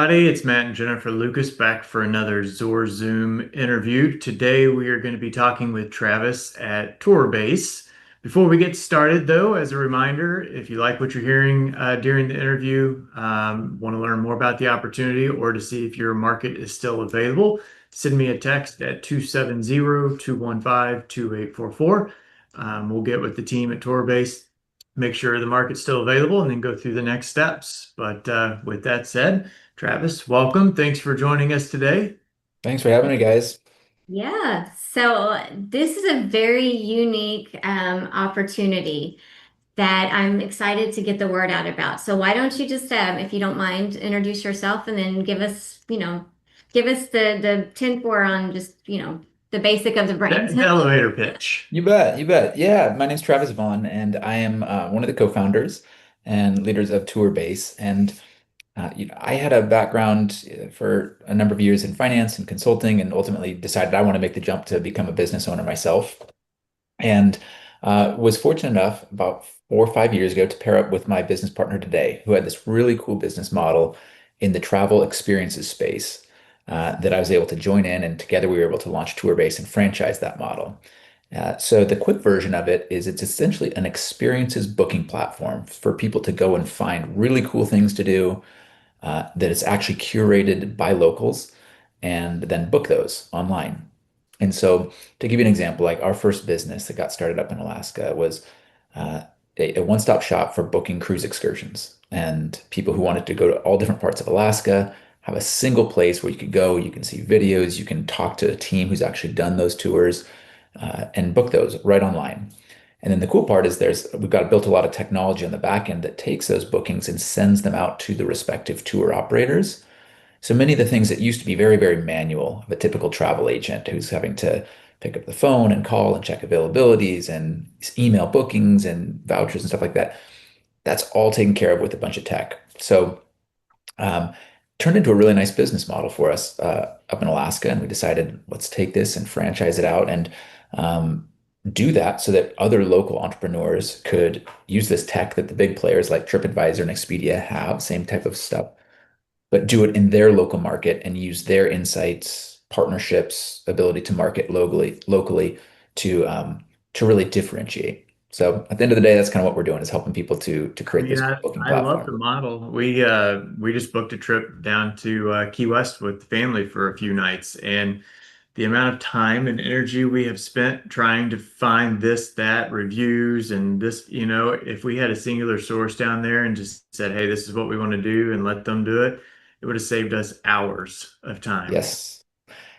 everybody. It's Matt and Jennifer Lucas back for another Zor Zoom interview. Today, we are going to be talking with Travis at Tourbase. Before we get started, though, as a reminder, if you like what you're hearing during the interview, want to learn more about the opportunity or to see if your market is still available, send me a text at 270-215-2844. We'll get with the team at Tourbase, make sure the market's still available, and then go through the next steps. But with that said, Travis, welcome. Thanks for joining us today. Thanks for having me, guys. Yeah, so this is a very unique opportunity that I'm excited to get the word out about. So why don't you just, if you don't mind, introduce yourself and then give us the 10-4 on just, the basic of the brains. The elevator pitch. You bet, you bet. Yeah, my name's Travis Vaughan, and I am one of the co-founders and leaders of Tourbase. And I had a background for a number of years in finance and consulting, and ultimately decided I want to make the jump to become a business owner myself. And was fortunate enough about 4 or 5 years ago to pair up with my business partner today, who had this really cool business model in the travel experiences space that I was able to join in, and together we were able to launch Tourbase and franchise that model. So the quick version of it is it's essentially an experiences booking platform for people to go and find really cool things to do that is actually curated by locals and then book those online. And so, to give you an example, like our first business that got started up in Alaska was a one-stop shop for booking cruise excursions. And people who wanted to go to all different parts of Alaska have a single place where you could go, you can see videos, you can talk to a team who's actually done those tours and book those right online. And then the cool part is we've got built a lot of technology on the back end that takes those bookings and sends them out to the respective tour operators. So many of the things that used to be very, very manual of a typical travel agent who's having to pick up the phone and call and check availabilities and email bookings and vouchers and stuff like that, that's all taken care of with a bunch of tech. So um, turned into a really nice business model for us up in Alaska, and we decided let's take this and franchise it out and do that so that other local entrepreneurs could use this tech that the big players like TripAdvisor and Expedia have, same type of stuff, but do it in their local market and use their insights, partnerships, ability to market locally to really differentiate. So at the end of the day, that's kind of what we're doing is helping people to I create mean, this I, booking I love the platform. model. We just booked a trip down to Key West with the family for a few nights, and the amount of time and energy we have spent trying to find this, that, reviews, and this, if we had a singular source down there and just said, hey, this is what we want to do and let them do it, it would have saved us hours of time. Yes.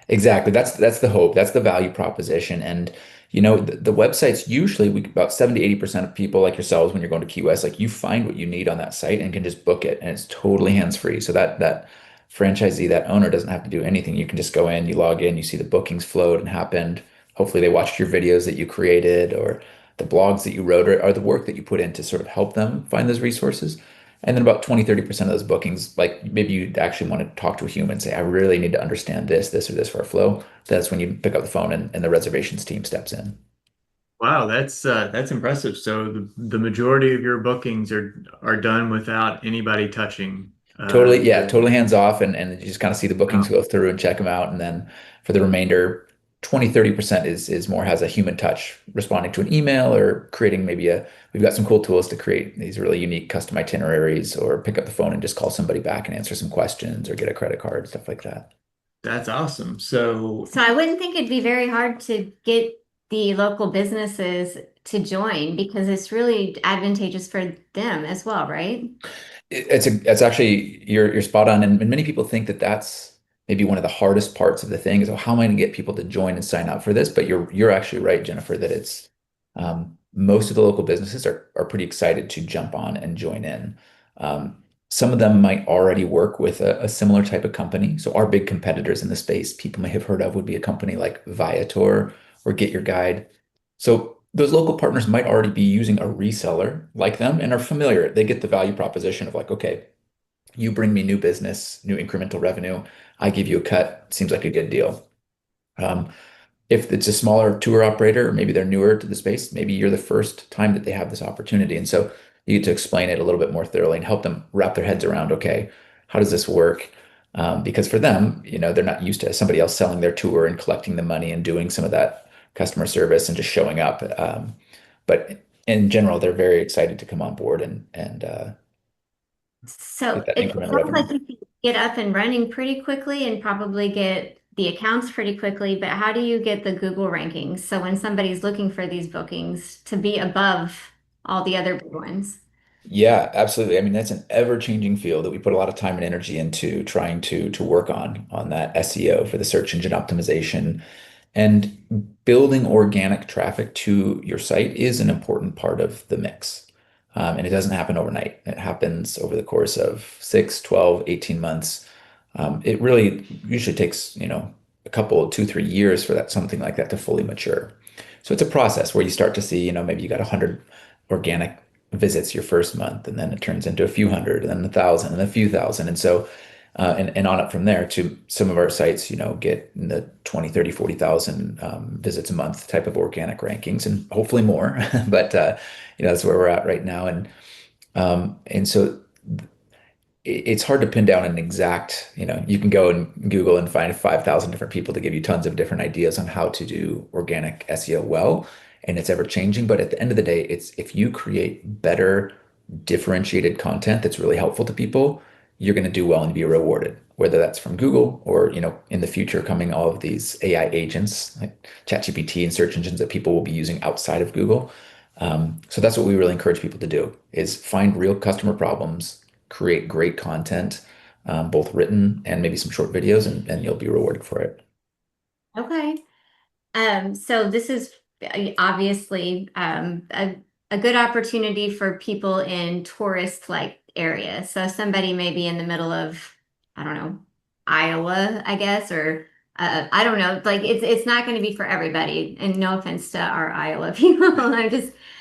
Exactly. That's the hope. That's the value proposition. And the websites usually about 70, 80% of people like yourselves when you're going to Key West, like you find what you need on that site and can just book it and it's totally hands-free. So that franchisee, that owner doesn't have to do anything. You can just go in, you log in, you see the bookings flowed and happened. Hopefully they watched your videos that you created or the blogs that you wrote or the work that you put in to sort of help them find those resources. And then about 20, 30% of those bookings, like maybe you actually want to talk to a human and say, I really need to understand this, or this for our flow. That's when you pick up the phone and the reservations team steps in. Wow, that's impressive. So the majority of your bookings are done without anybody touching Totally, yeah, the totally hands off and you just kind of see the bookings wow. go through and check them out. And then for the remainder, 20, 30% is more has a human touch, responding to an email or creating we've got some cool tools to create these really unique custom itineraries or pick up the phone and just call somebody back and answer some questions or get a credit card, stuff like that. That's awesome. So So I wouldn't think it'd be very hard to get the local businesses to join because it's really advantageous for them as well, right? It's actually you're spot on, and many people think that that's maybe one of the hardest parts of the thing is, oh, how am I going to get people to join and sign up for this? But you're actually right, Jennifer, that it's most of the local businesses are pretty excited to jump on and join in. Some of them might already work with a similar type of company. So our big competitors in the space, people may have heard of, would be a company like Viator or Get Your Guide. So those local partners might already be using a reseller like them and are familiar. They get the value proposition of like, okay, you bring me new business, new incremental revenue. I give you a cut. Seems like a good deal. Um, if it's a smaller tour operator, or maybe they're newer to the space, maybe you're the first time that they have this opportunity. And so you get to explain it a little bit more thoroughly and help them wrap their heads around, okay, how does this work? Because for them, they're not used to somebody else selling their tour and collecting the money and doing some of that customer service and just showing up. But in general, they're very excited to come on board and get So that it incremental sounds revenue. like you can get up and running pretty quickly and probably get the accounts pretty quickly, but how do you get the Google rankings? So when somebody's looking for these bookings to be above all the other big ones. Yeah, absolutely. I mean, that's an ever-changing field that we put a lot of time and energy into trying to work on that SEO for the search engine optimization. And building organic traffic to your site is an important part of the mix. And it doesn't happen overnight. It happens over the course of 6, 12, 18 months. It really usually takes, a couple, 2, 3 years for that something like that to fully mature. So it's a process where you start to see, maybe you got 100 organic visits your first month, and then it turns into a few hundred, and then 1,000, and a few thousand. And so and on up from there to some of our sites, get in the 20, 30, 40,000 visits a month type of organic rankings and hopefully more. But, that's where we're at right now. And so it's hard to pin down an exact, you can go and Google and find 5,000 different people to give you tons of different ideas on how to do organic SEO well. And it's ever changing. But at the end of the day, it's if you create better differentiated content that's really helpful to people, you're going to do well and be rewarded, whether that's from Google or, in the future coming all of these AI agents like ChatGPT and search engines that people will be using outside of Google. So that's what we really encourage people to do is find real customer problems, create great content, both written and maybe some short videos, and you'll be rewarded for it. Okay. So this is obviously a good opportunity for people in tourist like areas. So somebody may be in the middle of, I don't know, Iowa, I guess, or I don't know. Like it's not going to be for everybody. And no offense to our Iowa people.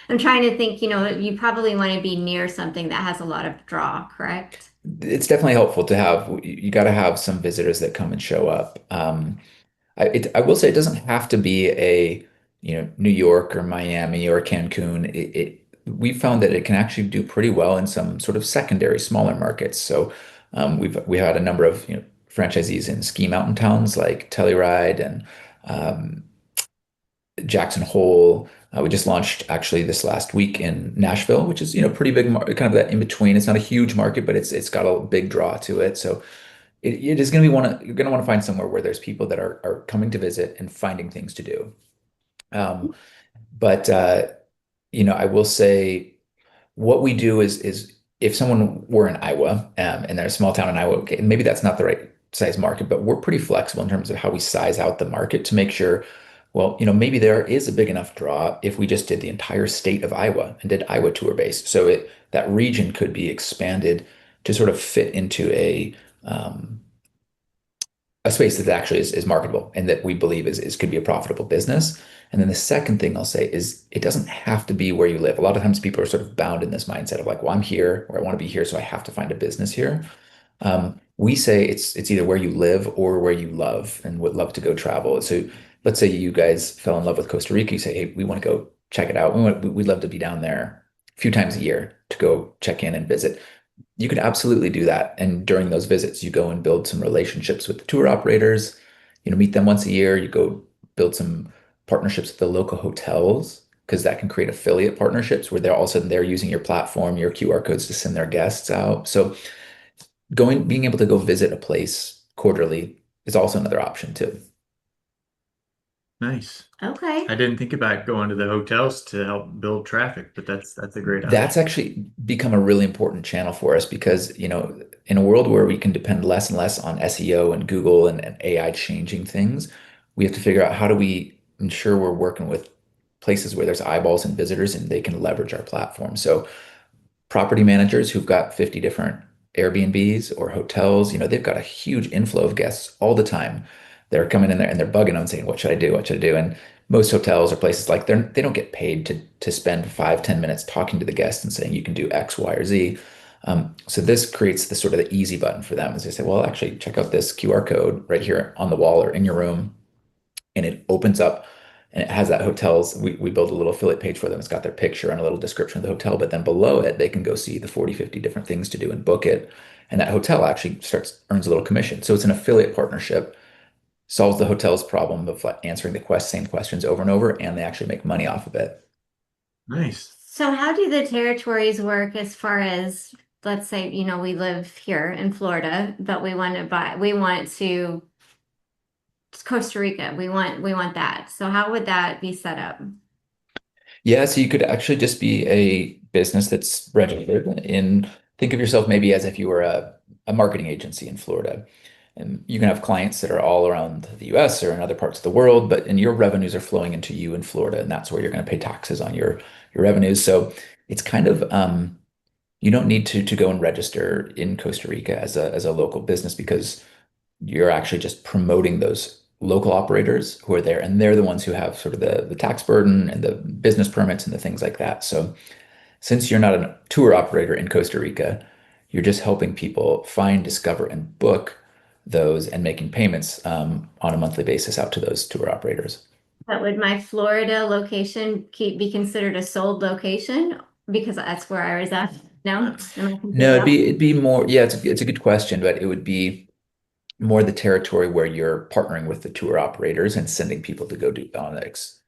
I'm trying to think, you probably want to be near something that has a lot of draw, correct? It's definitely helpful to have, you got to have some visitors that come and show up. I will say it doesn't have to be a, New York or Miami or Cancun. We found that it can actually do pretty well in some sort of secondary, smaller markets. So we had a number of, franchisees in ski mountain towns like Telluride and um, Jackson Hole. We just launched actually this last week in Nashville, which is, pretty big, kind of that in between. It's not a huge market, but it's got a big draw to it. So it is going to be you're going to want to find somewhere where there's people that are coming to visit and finding things to do. Um, but I will say what we do is if someone were in Iowa, and they're a small town in Iowa, okay, and maybe that's not the right size market, but we're pretty flexible in terms of how we size out the market to make sure, well, maybe there is a big enough draw if we just did the entire state of Iowa and did Iowa tour base. So that region could be expanded to sort of fit into um, a space that actually is marketable and that we believe is could be a profitable business. And then the second thing I'll say is it doesn't have to be where you live. A lot of times people are sort of bound in this mindset of like, well, I'm here or I want to be here, so I have to find a business here. We say it's either where you live or where you love and would love to go travel. So let's say you guys fell in love with Costa Rica. You say, hey, we want to go check it out. We'd love to be down there a few times a year to go check in and visit. You could absolutely do that. And during those visits, you go and build some relationships with the tour operators, meet them once a year. You go build some partnerships with the local hotels because that can create affiliate partnerships where they're all of a sudden they're using your platform, your QR codes to send their guests out. So being able to go visit a place quarterly is also another option too. Nice. Okay. I didn't think about going to the hotels to help build traffic, but that's a great That's option. actually become a really important channel for us because, in a world where we can depend less and less on SEO and Google and AI changing things, we have to figure out how do we ensure we're working with places where there's eyeballs and visitors and they can leverage our platform. So property managers who've got 50 different Airbnbs or hotels, they've got a huge inflow of guests all the time. They're coming in there and they're bugging them saying, what should I do? What should I do? And most hotels or places like they don't get paid to spend 5, 10 minutes talking to the guests and saying you can do X, Y, or Z. So this creates the sort of the easy button for them as they say, well, actually check out this QR code right here on the wall or in your room. And it opens up and it has that hotels. We build a little affiliate page for them. It's got their picture and a little description of the hotel, but then below it, they can go see the 40, 50 different things to do and book it. And that hotel actually starts earns a little commission. So it's an affiliate partnership, solves the hotel's problem of like answering the same questions over and over, and they actually make money off of it. Nice. So how do the territories work as far as, let's say, we live here in Florida, but we want to Costa Rica. We want that. So how would that be set up? Yeah, so you could actually just be a business that's registered in, think of yourself maybe as if you were a marketing agency in Florida. And you can have clients that are all around the US or in other parts of the world, but and your revenues are flowing into you in Florida, and that's where you're going to pay taxes on your revenues. So it's kind of you don't need to go and register in Costa Rica as a local business because you're actually just promoting those local operators who are there, and they're the ones who have sort of the tax burden and the business permits and the things like that. So since you're not a tour operator in Costa Rica, you're just helping people find, discover, and book those and making payments on a monthly basis out to those tour operators. But would my Florida location be considered a sold location because that's where I was at? No? Am I No, confused out? it'd be more, yeah, it's a good question, but it would be more the territory where you're partnering with the tour operators and sending people to go do on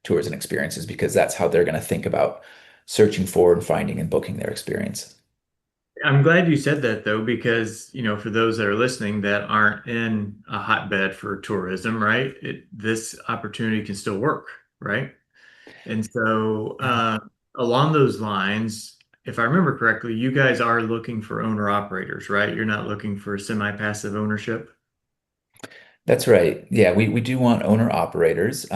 tours and experiences because that's how they're going to think about searching for and finding and booking their experience. I'm glad you said that though, because for those that are listening that aren't in a hotbed for tourism, right? This opportunity can still work, right? And so, Yeah. along those lines, if I remember correctly, you guys are looking for owner operators, right? You're not looking for semi-passive ownership. That's right. Yeah, we do want owner operators.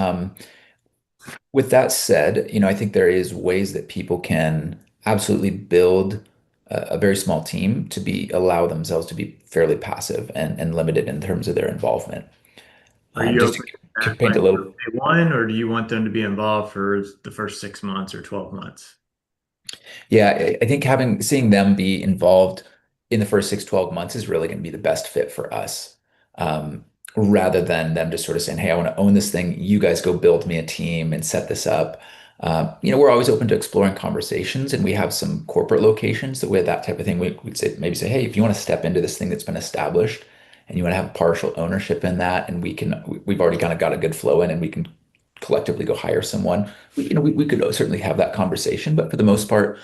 With that said, I think there is ways that people can absolutely build a very small team to be allow themselves to be fairly passive and limited in terms of their involvement. Are you Just open to to that paint a like from little. day one, or do you want them to be involved for the first 6 months or 12 months? Yeah, I think seeing them be involved in the first 6, 12 months is really going to be the best fit for us. Rather than them just sort of saying, "Hey, I want to own this thing. You guys go build me a team and set this up." We're always open to exploring conversations, and we have some corporate locations that with that type of thing, we'd say maybe say, "Hey, if you want to step into this thing that's been established, and you want to have partial ownership in that, and we've already kind of got a good flow in, and we can collectively go hire someone." We could certainly have that conversation, but for the most part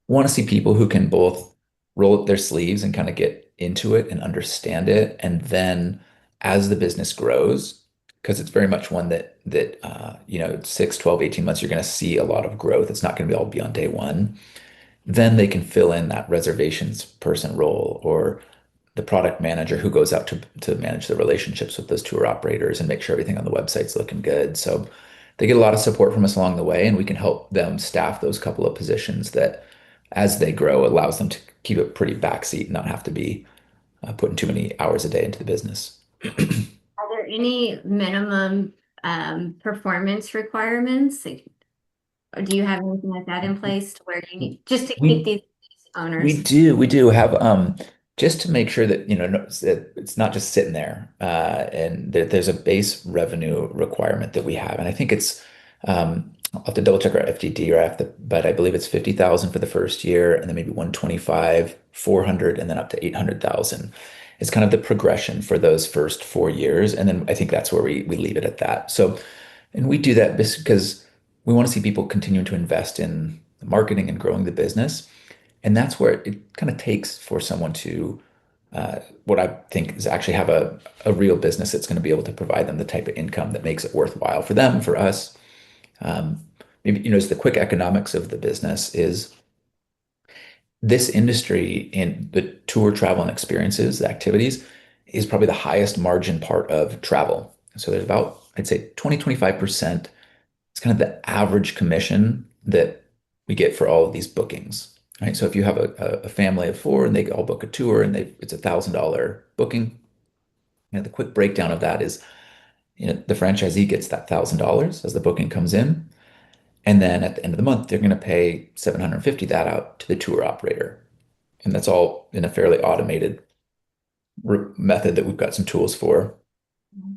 want to see people who can both roll up their sleeves and kind of get into it and understand it. And then as the business grows, because it's very much one that 6, 12, 18 months, you're going to see a lot of growth. It's not going to be all be on day one. Then they can fill in that reservations person role or the product manager who goes out to manage the relationships with those tour operators and make sure everything on the website's looking good. So they get a lot of support from us along the way, and we can help them staff those couple of positions that, as they grow, allows them to keep a pretty backseat and not have to be putting too many hours a day into the business. Are there any minimum performance requirements? Like, or do you have anything like that in place to where you need just to keep We these We owners? do, we do have just to make sure that that it's not just sitting there, and there's a base revenue requirement that we have, and I think it's I'll have to double check our FDD or I have to, but I believe it's 50,000 for the first year, and then maybe 125, 400, and then up to 800,000. It's kind of the progression for those first 4 years, and then I think that's where we leave it at that. So, and we do that because we want to see people continue to invest in the marketing and growing the business. And that's where it kind of takes for someone to, what I think is actually have a real business that's going to be able to provide them the type of income that makes it worthwhile for them, for us. Um, Maybe, it's the quick economics of the business is this industry in the tour travel and experiences, the activities, is probably the highest margin part of travel. So there's about, I'd say 20, 25%. It's kind of the average commission that we get for all of these bookings, right? So if you have a family of four and they all book a tour and it's $1,000 booking, the quick breakdown of that is, the franchisee gets that $1,000 as the booking comes in. And then at the end of the month, they're going to pay 750 that out to the tour operator. And that's all in a fairly automated method that we've got some tools for.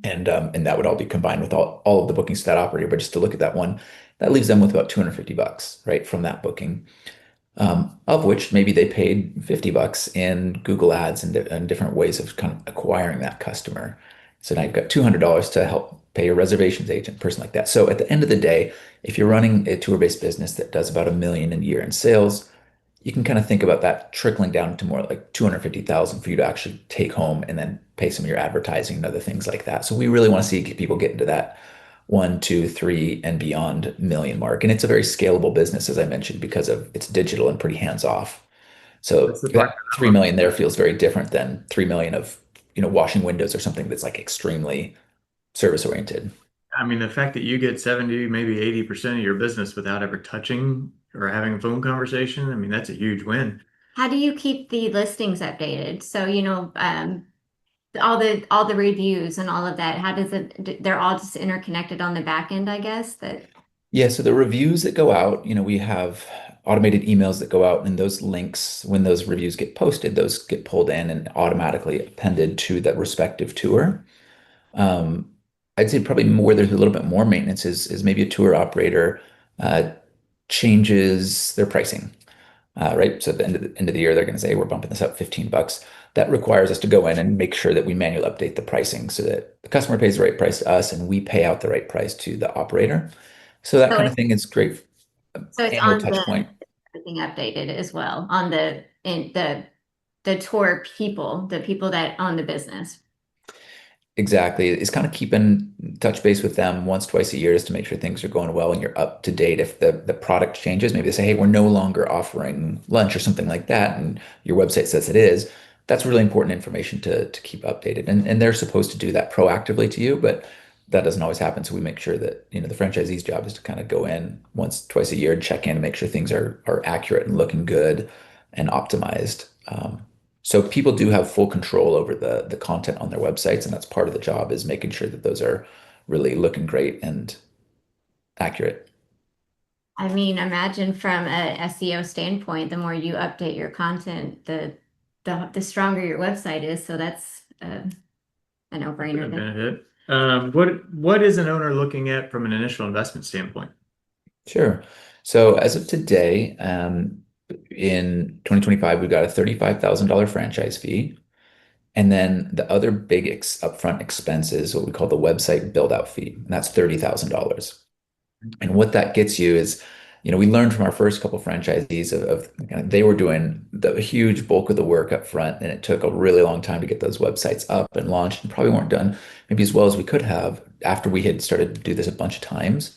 And that would all be combined with all of the bookings to that operator. But just to look at that one, that leaves them with about 250 bucks, right, from that booking, of which maybe they paid 50 bucks in Google Ads and different ways of kind of acquiring that customer. So now you've got $200 to help pay your reservations agent, person like that. So at the end of the day, if you're running a tour-based business that does about 1 million a year in sales, you can kind of think about that trickling down to more like 250,000 for you to actually take home and then pay some of your advertising and other things like that. So we really want to see people get into that one, two, three, and beyond million mark. And it's a very scalable business, as I mentioned, because of it's digital and pretty hands off. What's So the that market 3 outlook? million there feels very different than 3 million of, washing windows or something that's like extremely service oriented. I mean, the fact that you get 70, maybe 80% of your business without ever touching or having a phone conversation, I mean, that's a huge win. How do you keep the listings updated? So, all the reviews and all of that, how does it, they're all just interconnected on the back end, I guess, that Yeah, so the reviews that go out, we have automated emails that go out, and those links, when those reviews get posted, those get pulled in and automatically appended to that respective tour. Um, I'd say probably more, there's a little bit more maintenance is maybe a tour operator uh, changes their pricing, right? So at the end of the year, they're going to say, we're bumping this up 15 bucks. That requires us to go in and make sure that we manually update the pricing so that the customer pays the right price to us and we pay out the right price to the operator. So that so kind of it's thing is great. so it's Annual on touch point. everything updated as well on the tour people, the people that own the business. Exactly. It's kind of keeping touch base with them once, twice a year just to make sure things are going well and you're up to date. If the product changes, maybe they say, hey, we're no longer offering lunch or something like that, and your website says it is. That's really important information to keep updated. And they're supposed to do that proactively to you, but that doesn't always happen. So we make sure that, the franchisee's job is to kind of go in once, twice a year and check in and make sure things are accurate and looking good and optimized. So people do have full control over the content on their websites, and that's part of the job is making sure that those are really looking great and accurate. I mean, imagine from a SEO standpoint, the more you update your content, the stronger your website is. So that's a A no-brainer there. benefit. What is an owner looking at from an initial investment standpoint? Sure. So as of today, in 2025, we've got a $35,000 franchise fee. And then the other big upfront expense is what we call the website build out fee. And that's $30,000. And what that gets you is, we learned from our first couple franchisees they were doing the huge bulk of the work up front, and it took a really long time to get those websites up and launched, and probably weren't done maybe as well as we could have after we had started to do this a bunch of times.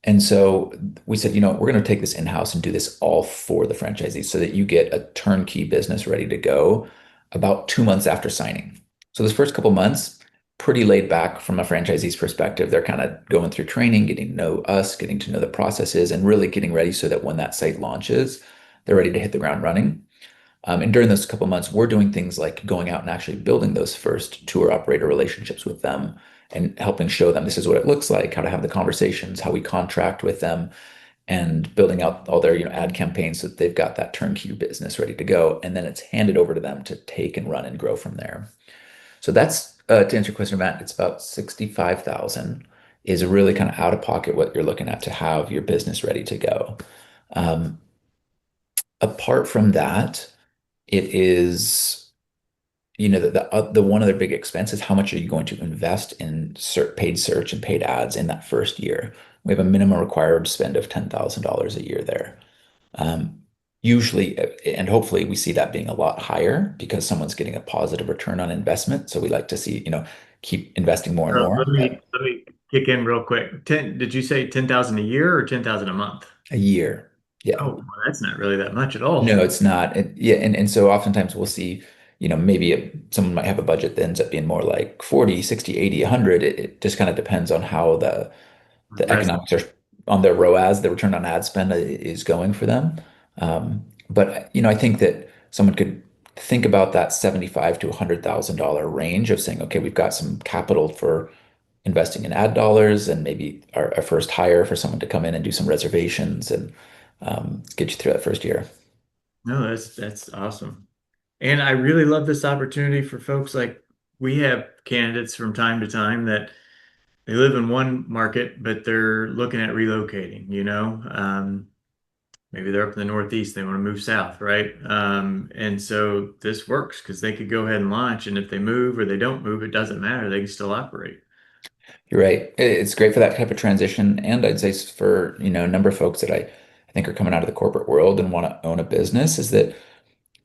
And so we said, we're going to take this in-house and do this all for the franchisees so that you get a turnkey business ready to go about 2 months after signing. So those first couple months, pretty laid back from a franchisee's perspective. They're kind of going through training, getting to know us, getting to know the processes, and really getting ready so that when that site launches, they're ready to hit the ground running. And during those couple months, we're doing things like going out and actually building those first tour operator relationships with them and helping show them this is what it looks like, how to have the conversations, how we contract with them, and building out all their, ad campaigns so that they've got that turnkey business ready to go. And then it's handed over to them to take and run and grow from there. So that's to answer your question, Matt, it's about 65,000 is really kind of out of pocket what you're looking at to have your business ready to go. Um, Apart from that, it is, the one other big expense is how much are you going to invest in paid search and paid ads in that first year. We have a minimum required spend of $10,000 a year there. Um, Usually, and hopefully we see that being a lot higher because someone's getting a positive return on investment. So we like to see, keep investing more and more. Let me kick in real quick. Did you say 10,000 a year or 10,000 a month? A year. Yeah. Oh, well, that's not really that much at all. No, it's not. Yeah, and so oftentimes we'll see, maybe someone might have a budget that ends up being more like 40, 60, 80, 100. It just kind of depends on how the Price. economics are on their ROAS, the return on ad spend is going for them. But I think that someone could think about that 75 to $100,000 range of saying, okay, we've got some capital for investing in ad dollars and maybe our first hire for someone to come in and do some reservations and get you through that first year. No, that's awesome. And I really love this opportunity for folks like we have candidates from time to time that they live in one market, but they're looking at relocating, maybe they're up in the Northeast, they want to move south, right? And so this works because they could go ahead and launch, and if they move or they don't move, it doesn't matter. They can still operate. You're right. It's great for that type of transition. And I'd say for, a number of folks that I think are coming out of the corporate world and want to own a business is that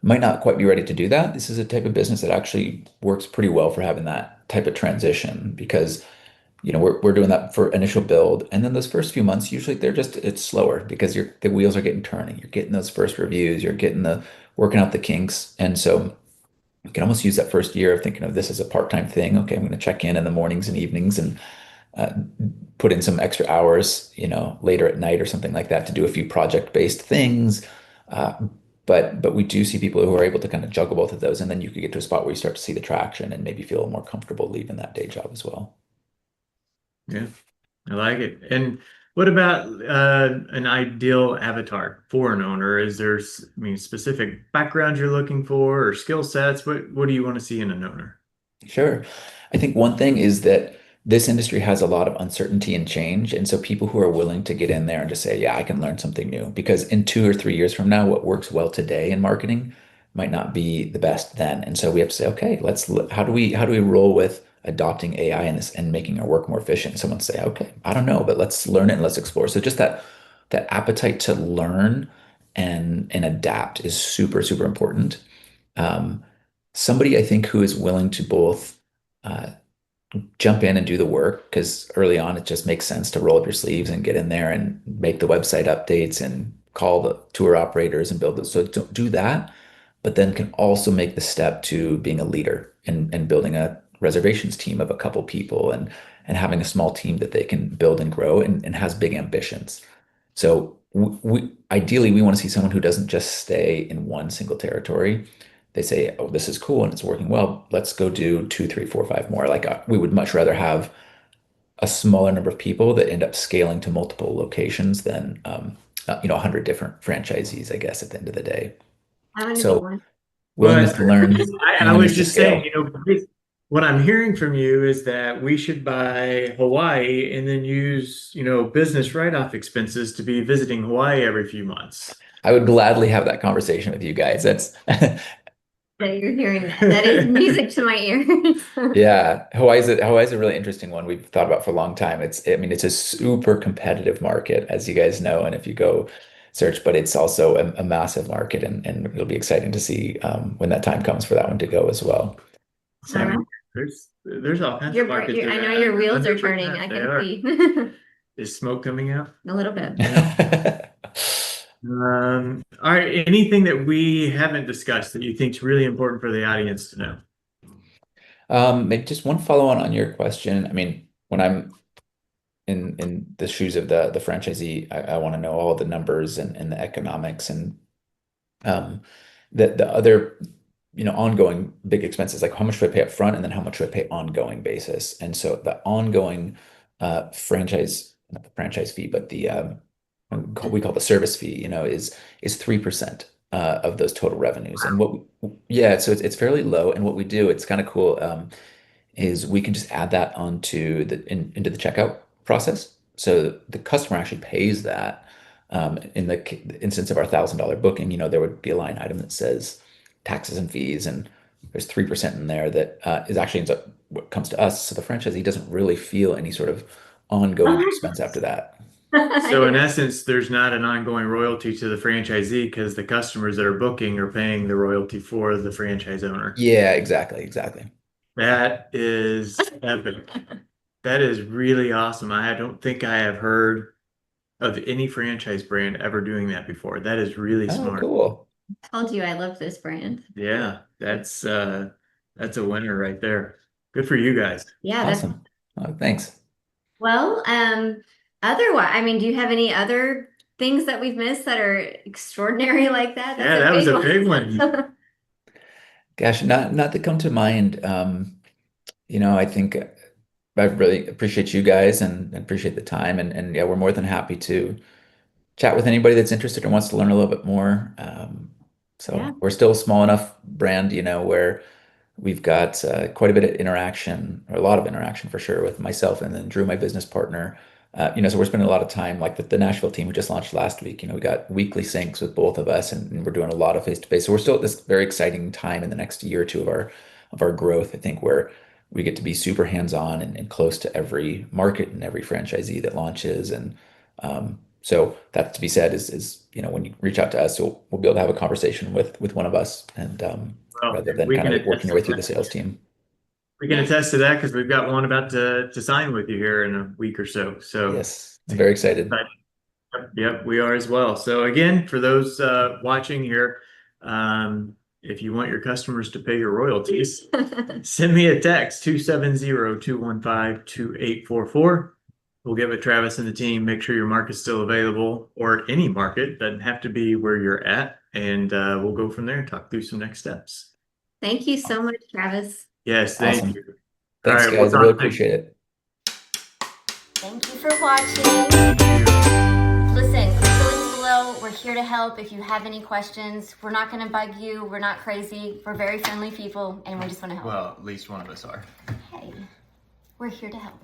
might not quite be ready to do that. This is a type of business that actually works pretty well for having that type of transition because, we're doing that for initial build. And then those first few months, usually it's slower because the wheels are getting turning. You're getting those first reviews, you're getting working out the kinks. And so you can almost use that first year of thinking of this as a part-time thing. Okay, I'm going to check in the mornings and evenings and uh, put in some extra hours, later at night or something like that to do a few project-based things. Uh, but we do see people who are able to kind of juggle both of those, and then you could get to a spot where you start to see the traction and maybe feel more comfortable leaving that day job as well. Yeah, I like it. And what about an ideal avatar for an owner? Is there, specific background you're looking for or skill sets? What do you want to see in an owner? Sure. I think one thing is that this industry has a lot of uncertainty and change. And so people who are willing to get in there and just say, yeah, I can learn something new. Because in 2 or 3 years from now, what works well today in marketing might not be the best then. And so we have to say, okay, how do we roll with adopting AI in this and making our work more efficient? Someone say, okay, I don't know, but let's learn it and let's explore. So just that appetite to learn and adapt is super, super important. Um, Somebody I think who is willing to both uh, jump in and do the work because early on it just makes sense to roll up your sleeves and get in there and make the website updates and call the tour operators and build it. So don't do that, but then can also make the step to being a leader and building a reservations team of a couple people and having a small team that they can build and grow and has big ambitions. So ideally we want to see someone who doesn't just stay in one single territory. They say, "Oh, this is cool and it's working well. Let's go do two, three, four, five more." Like we would much rather have a smaller number of people that end up scaling to multiple locations than 100 different franchisees, I guess, at the end of the day. I'm going to be So one. willingness But to learn and I was willingness to just saying, scale. what I'm hearing from you is that we should buy Hawaii and then use, business write-off expenses to be visiting Hawaii every few months. I would gladly have that conversation with you guys. That's That you're hearing that. That is music to my ears. Yeah, Hawaii's a really interesting one we've thought about for a long time. I mean, it's a super competitive market, as you guys know, and if you go search, but it's also a massive market, and it'll be exciting to see when that time comes for that one to go as well. All So, right. There's all kinds of markets I that know are your wheels are turning. underprepared. I They can are. see Is smoke coming out? a little bit. Yeah. All right. Anything that we haven't discussed that you think is really important for the audience to know? maybe just one follow on your question. I mean, when I'm in the shoes of the franchisee, I want to know all the numbers and the economics and Um, the other, ongoing big expenses, like how much do I pay up front and then how much do I pay ongoing basis? And so the ongoing not the franchise fee, but the we call the service fee, is 3% of those total revenues. And yeah, so it's fairly low. And what we do, it's kind of cool. Is we can just add that into the checkout process. So the customer actually pays that. In the instance of our $1,000 booking, there would be a line item that says taxes and fees, and there's 3% in there that is actually ends up what comes to us. So the franchisee doesn't really feel any sort of ongoing expense after that. I So in didn't. essence, there's not an ongoing royalty to the franchisee because the customers that are booking are paying the royalty for the franchise owner. Yeah, exactly, exactly. That is epic. That is really awesome. I don't think I have heard of any franchise brand ever doing that before. That is really Oh, smart. cool. Told you I love this brand. Yeah, that's a winner right there. Good for you guys. Yeah, that's Awesome. Oh, thanks. well, otherwise, I mean, do you have any other things that we've missed that are extraordinary like that? Yeah, That's a that was big a big one. one. Gosh, not to come to mind. I think I really appreciate you guys and appreciate the time and yeah, we're more than happy to chat with anybody that's interested and wants to learn a little bit more. Yeah. So we're still a small enough brand, where We've got quite a bit of interaction, or a lot of interaction for sure, with myself and then Drew, my business partner. So we're spending a lot of time, like the Nashville team we just launched last week. We got weekly syncs with both of us, and we're doing a lot of face to face. So we're still at this very exciting time in the next year or two of our growth. I think where we get to be super hands on and close to every market and every franchisee that launches. And so that to be said is when you reach out to us, we'll be able to have a conversation with one of us, and Well, rather than we kind can of working attest your to way through the that. sales team. We can attest to that because we've got one about to sign with you here in a week or so. So, Yes, I'm very excited. yep, we are as well. So again, for those watching here, if you want your customers to pay your royalties, send me a text 270-215-2844. We'll get with Travis and the team, make sure your market's still available, or any market, doesn't have to be where you're at, and we'll go from there and talk through some next steps. Thank you so much, Travis. Yes, thank Awesome. you. All Thanks, right, we'll guys. I really talk next. appreciate it. Thank you for watching. Listen, click the links below. We're here to help. If you have any questions, we're not going to bug you. We're not crazy. We're very friendly people, and we just want to help. Well, at least one of us are. Hey, we're here to help.